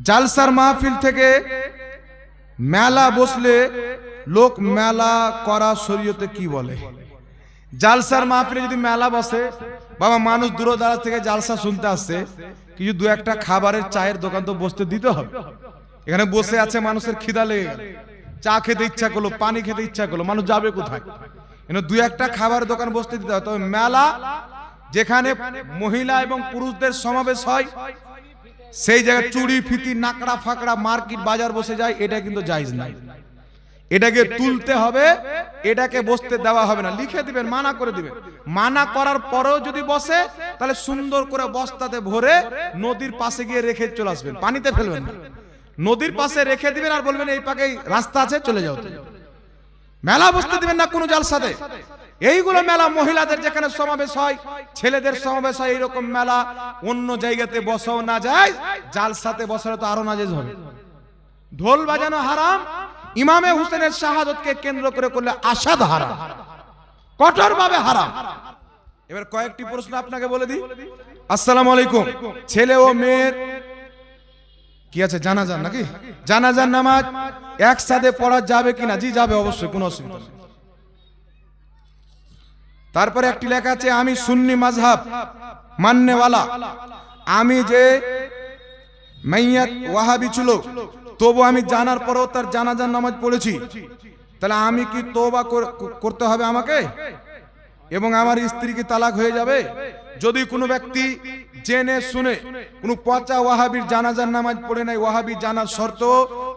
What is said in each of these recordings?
জালসার মাহফিল থেকে মেলা বসলে লোক মেলা করা শরীয়তে কি বলে? জালসার মাহফিলে যদি মেলা বসে, বাবা মানুষ দূর দূরান্ত থেকে জালসা শুনতে আসছে, কিছু দু একটা খাবারের চায়ের দোকান তো বসতে দিতে হবে। এখানে বসে আছে, মানুষের খিদা লেগে গেল, চা খেতে ইচ্ছা করলো, পানি খেতে ইচ্ছা করলো, মানুষ যাবে কোথায়? দু একটা খাবারের দোকান বসতে দিতে হবে। তবে মেলা যেখানে মহিলা এবং পুরুষদের সমাবেশ হয়, সেই জায়গায় চুড়ি ফিতি নাকড়া ফাকড়া মার্কেট বাজার বসে যায়, এটা কিন্তু জায়েজ নাই। এটাকে তুলতে হবে, এটাকে বসতে দেওয়া হবে না। লিখে দিবেন, মানা করে দিবেন। মানা করার পরেও যদি বসে, তাহলে সুন্দর করে বস্তাতে ভরে নদীর পাশে গিয়ে রেখে চলে আসবেন, পানিতে ফেলবেন না। নদীর পাশে রেখে দিবেন আর বলবেন এই পাকে রাস্তা আছে, চলে যাও। মেলা বসতে দিবেন না কোনো জালসাতে। এইগুলো মেলা মহিলাদের যেখানে সমাবেশ হয়, ছেলেদের সমাবেশ হয়, এইরকম মেলা অন্য জায়গাতে বসাও না যায়, জালসাতে বসালে তো আরো নাজেজ হবে। ঢোল বাজানো হারাম, ইমামে হুসেনের শাহাদতকে কেন্দ্র করে করলে আসাদ হারাম, কঠোরভাবে হারাম। এবার কয়েকটি প্রশ্ন আপনাকে বলে দিই। আসসালামু আলাইকুম, ছেলে ও মেয়ের কি আছে জানাজার নাকি? জানাজার নামাজ একসাথে পড়া যাবে কিনা? জি যাবে, অবশ্যই, কোনো অসুবিধা নেই। তারপরে একটি লেখা আছে, আমি সুন্নি মাযহাব মাননেওয়ালা, আমি যে মাইয়াত ওয়াহাবি ছিল, তবু আমি জানার পরেও তার জানাজার নামাজ পড়েছি, তাহলে আমি কি তওবা করতে হবে আমাকে, এবং আমার স্ত্রী কি তালাক হয়ে যাবে? যদি কোনো ব্যক্তি জেনে শুনে কোনো পচা ওয়াহাবির জানাজার নামাজ পড়ে নাই, ওয়াহাবি জানার শর্ত,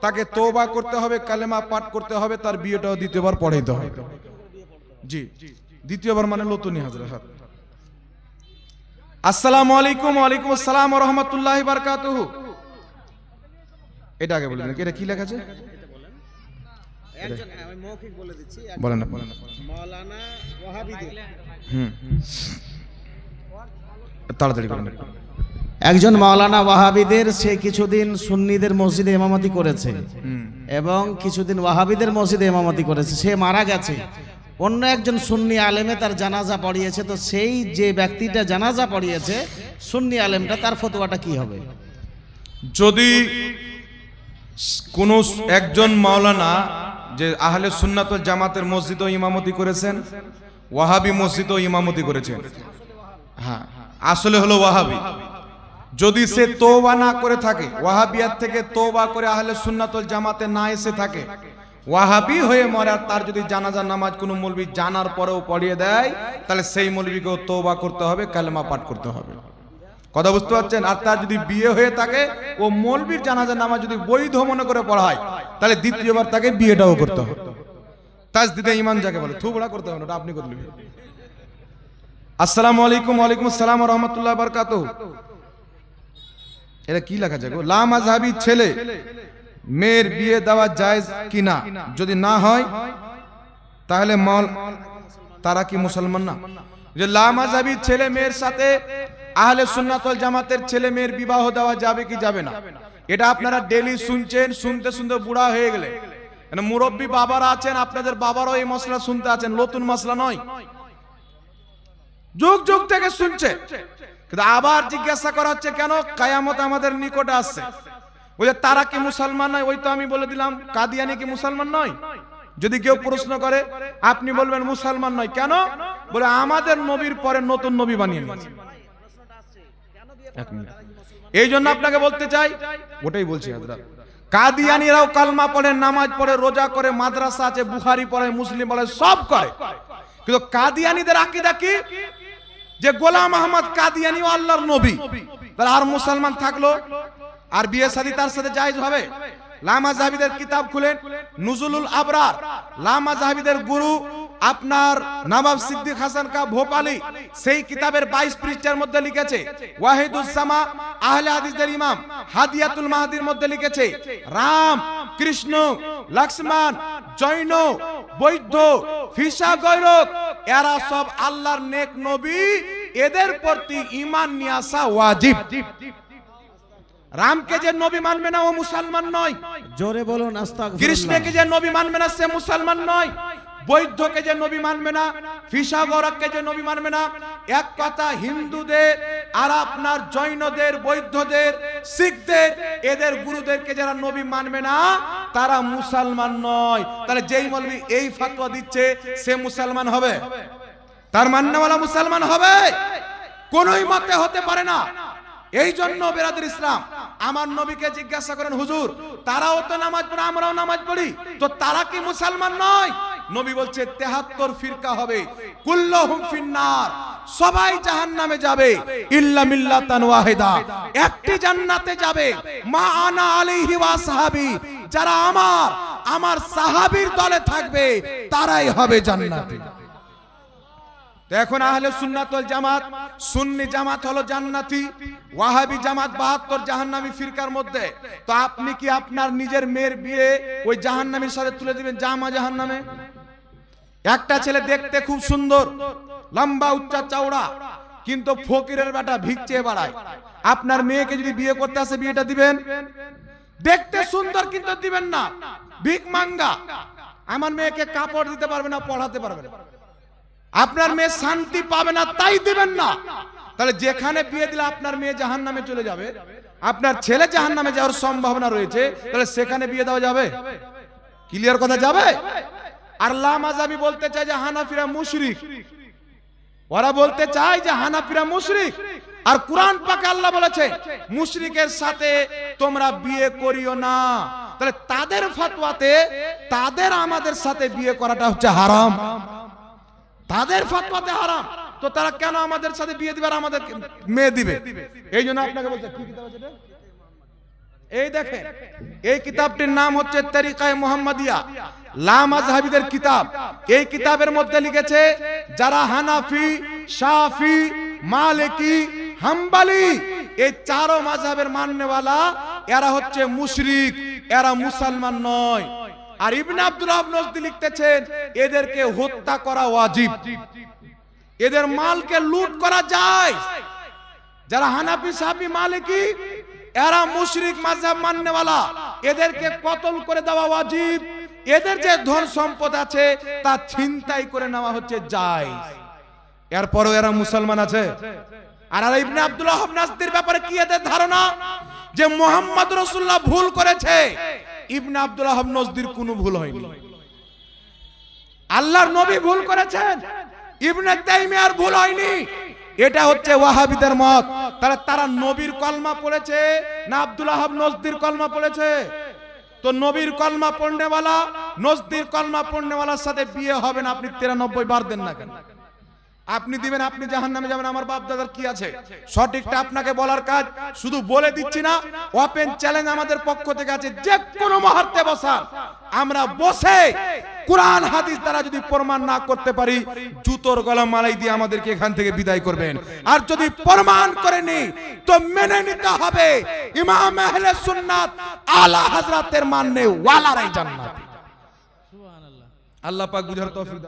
তাকে তওবা করতে হবে, কালেমা পাঠ করতে হবে, তার বিয়েটাও দ্বিতীয়বার পড়াইতে হবে। জি, দ্বিতীয়বার মানে লতুনি হাজরা। আসসালামু আলাইকুম। ওয়ালাইকুম আসসালাম ওয়া রাহমাতুল্লাহি ওয়া বারাকাতুহু। এটা আগে বলেন, এটা কি লেখা আছে? একজন আমি মৌখিক বলে দিচ্ছি, বলেন না। মাওলানা ওয়াহাবিদের, তাড়াতাড়ি বলেন। একজন মাওলানা ওয়াহাবিদের, সে কিছুদিন সুন্নিদের মসজিদে ইমামতি করেছে এবং কিছুদিন ওয়াহাবিদের মসজিদে ইমামতি করেছে। সে মারা গেছে, অন্য একজন সুন্নি আলেমে তার জানাজা পড়িয়েছে। তো সেই যে ব্যক্তিটা জানাজা পড়িয়েছে, সুন্নি আলেমটা, তার ফতোয়াটা কি হবে? যদি কোন একজন মাওলানা যে আহলে সুন্নাত ওয়াল জামাতের মসজিদও ইমামতি করেছেন, ওয়াহাবি মসজিদও ইমামতি করেছেন, হ্যাঁ আসলে হলো ওয়াহাবি, যদি সে তওবা না করে থাকে, ওয়াহাবিয়াত থেকে তওবা করে আহলে সুন্নাত ওয়াল জামাতে না এসে থাকে, ওয়াহাবি হয়ে মরে, আর তার যদি জানাজার নামাজ কোনো মৌলবি জানার পরেও পড়িয়ে দেয়, তাহলে সেই মৌলবিকেও তওবা করতে হবে, কালেমা পাঠ করতে হবে। কথা বুঝতে পারছেন? আর তার যদি বিয়ে হয়ে থাকে, ও মৌলবীর জানাজার নামাজ যদি বৈধ মনে করে পড়ায়, তাহলে দ্বিতীয়বার তাকে বিয়েটাও করতে হবে। তাজদিদে ঈমান যাকে বলে, থুবড়া করতে হবে না, ওটা আপনি করে নেবেন। আসসালামু আলাইকুম। ওয়ালাইকুম আসসালাম ওয়া রাহমাতুল্লাহি ওয়া বারাকাতুহু। এটা কি লেখা আছে গো? লা মাযহাবী ছেলে মেয়ের বিয়ে দেওয়া জায়েজ কিনা? যদি না হয় তাহলে তারা কি মুসলমান না? যে লা মাযহাবী ছেলে মেয়ের সাথে আহলে সুন্নাত ওয়াল জামাতের ছেলে মেয়ের বিবাহ দেওয়া যাবে কি যাবে না, এটা আপনারা ডেলি শুনছেন, শুনতে শুনতে বুড়া হয়ে গেলে। মুরব্বী বাবারা আছেন, আপনাদের বাবারাও এই মশলা শুনতে আছেন, নতুন মশলা নয়, যুগ যুগ থেকে শুনছে। কিন্তু আবার জিজ্ঞাসা করা হচ্ছে কেন? কিয়ামত আমাদের নিকটে আসছে। ওই যে তারা কি মুসলমান নয়, ওই তো আমি বলে দিলাম কাদিয়ানি কি মুসলমান নয়? যদি কেউ প্রশ্ন করে, আপনি বলবেন মুসলমান নয়। কেন? বলে আমাদের নবীর পরে নতুন নবী বানিয়ে নিয়েছে। এই জন্য আপনাকে বলতে চাই, ওটাই বলছি হযরত, কাদিয়ানীরাও কালমা পড়ে, নামাজ পড়ে, রোজা করে, মাদ্রাসা আছে, বুখারী পড়ে, মুসলিম পড়ে, সব করে, কিন্তু কাদিয়ানীদের আকীদা কি? যে গোলাম আহমদ কাদিয়ানী ও আল্লাহর নবী। তাহলে আর মুসলমান থাকলো, আর বিয়ে শাদী তার সাথে জায়েজ হবে? লা মাযহাবীদের কিতাব খুলেন, নুজুলুল আবরার, লা মাযহাবীদের গুরু আপনার নবাব সিদ্দিক হাসান কা ভোপালী, সেই কিতাবের 22 পৃষ্ঠার মধ্যে লিখেছে, ওয়াহিদুস সামা আহলে হাদিসদের ইমাম হাদিয়াতুল মাহদির মধ্যে লিখেছে, রাম, কৃষ্ণ, লক্ষ্মণ, জৈন, বৌদ্ধ, ফিসা গৈরক, এরা সব আল্লাহর নেক নবী, এদের প্রতি ঈমান নিয়ে আসা ওয়াজিব। রামকে যে নবী মানবে না, ও মুসলমান নয়। জোরে বলুন আস্তাগফিরুল্লাহ। কৃষ্ণকে যে নবী মানবে না, সে মুসলমান নয়। বৌদ্ধকে যে নবী মানবে না, ফিসাগরকে যে নবী মানবে না, এক কথা হিন্দুদের আর আপনার জৈনদের, বৌদ্ধদের, শিখদের, এদের গুরুদেরকে যারা নবী মানবে না তারা মুসলমান নয়। তাহলে যেই মৌলবী এই ফতোয়া দিচ্ছে সে মুসলমান হবে? তার মান্যওয়ালা মুসলমান হবে? কোনই মতে হতে পারে না। এই জন্য বেরাদর ইসলাম আমার নবীকে জিজ্ঞাসা করেন, হুজুর তারাও তো নামাজ পড়ে, আমরাও নামাজ পড়ি, তো তারা কি মুসলমান নয়? নবী বলছে 73 ফিরকা হবে, কুল্লুহুম ফিন্নার, সবাই জাহান্নামে যাবে, ইল্লা মিল্লাতান ওয়াহিদা, একটি জান্নাতে যাবে, মা আনা আলাইহি ওয়া সাহাবী, যারা আমার সাহাবীর দলে থাকবে তারাই হবে জান্নাতে। তো এখন আহলে সুন্নাত ওয়াল জামাত, সুন্নি জামাত হলো জান্নাতি, ওয়াহাবি জামাত 72 জাহান্নামী ফিরকার মধ্যে। তো আপনি কি আপনার নিজের মেয়ের বিয়ে ওই জাহান্নামীর সাথে তুলে দিবেন? জামা জাহান্নামে। একটা ছেলে দেখতে খুব সুন্দর, লম্বা উচ্চা চওড়া, কিন্তু ফকিরের বেটা ভিক চেয়ে বেড়ায়, আপনার মেয়েকে যদি বিয়ে করতে আসে বিয়েটা দিবেন? দেখতে সুন্দর কিন্তু দিবেন না, ভিক মাঙ্গা। আমার মেয়েকে কাপড় দিতে পারবে না, পড়াতে পারবে না, আপনার মেয়ে শান্তি পাবে না, তাই দিবেন না। তাহলে যেখানে বিয়ে দিলে আপনার মেয়ে জাহান্নামে চলে যাবে, আপনার ছেলে জাহান্নামে যাওয়ার সম্ভাবনা রয়েছে, তাহলে সেখানে বিয়ে দেওয়া যাবে? ক্লিয়ার কথা যাবে? আর লামাযাবি বলতে চায় যে হানাফিরা মুশরিক, ওরা বলতে চায় যে হানাফিরা মুশরিক, আর কুরআন পাকে আল্লাহ বলেছে মুশরিকের সাথে তোমরা বিয়ে করিও না। তাহলে তাদের ফতোয়াতে তাদের আমাদের সাথে বিয়ে করাটা হচ্ছে হারাম, তাদের ফতোয়াতে হারাম। তো তারা কেন আমাদের সাথে বিয়ে দিবে আর আমাদের মেয়ে দিবে? এই জন্য আপনাকে বলছে কি কিতাব আছে এটা? এই দেখেন, এই কিতাবটির নাম হচ্ছে তরিকায়ে মুহাম্মাদিয়া, লামাযহাবীদের কিতাব। এই কিতাবের মধ্যে লিখেছে যারা হানাফি, শাফি, মালিকি, হাম্বলি, এই চারো মাযহাবের মাননেওয়ালা এরা হচ্ছে মুশরিক, এরা মুসলমান নয়। আর ইবনে আব্দুল ওয়াহাব নজদি লিখতেছেন এদেরকে হত্যা করা ওয়াজিব, এদের মালকে লুট করা যায়। যারা হানাফি, শাফি, মালিকি এরা মুশরিক মাযহাব মাননেওয়ালা, এদেরকে কতল করে দেওয়া ওয়াজিব। এদের যে ধন সম্পদ আছে তা ছিনতাই করে নেওয়া হচ্ছে জায়েজ। এরপরও এরা মুসলমান আছে। আর ইবনে আব্দুল ওয়াহাব নজদির ব্যাপারে কি এদের ধারণা যে মুহাম্মদ রাসূলুল্লাহ ভুল করেছে? ইবনে আব্দুল ওয়াহাব নজদির কোনো ভুল হয়নি, আল্লাহর নবী ভুল করেছেন, ইবনে তাইমিয়ার ভুল হয়নি। এটা হচ্ছে ওয়াহাবিদের মত। তারা নবীর কলমা পড়েছে না আব্দুল ওয়াহাব নজদির কলমা পড়েছে? তো নবীর কলমা পড়নেওয়ালা, নজদির কলমা পড়নেওয়ালার সাথে বিয়ে হবে না। আপনি 93 বার দেন না কেন? আপনি দিবেন, আপনি জাহান্নামে যাবেন, আমার বাপ দাদার কি আছে? সঠিকটা আপনাকে বলার কাজ। শুধু বলে দিচ্ছি না, ওপেন চ্যালেঞ্জ আমাদের পক্ষ থেকে আছে, যে কোনো মুহূর্তে বসা, আমরা বসে কুরআন হাদিস দ্বারা যদি প্রমাণ না করতে পারি, জুতোর গলা মালাই দিয়ে আমাদেরকে এখান থেকে বিদায় করবেন। আর যদি প্রমাণ করেনি তো মেনে নিতে হবে ইমাম আহলে সুন্নাত আলা হযরতের মাননে ওয়ালারাই জান্নাত। সুবহানাল্লাহ। আল্লাহ পাক বুঝার তৌফিক দান।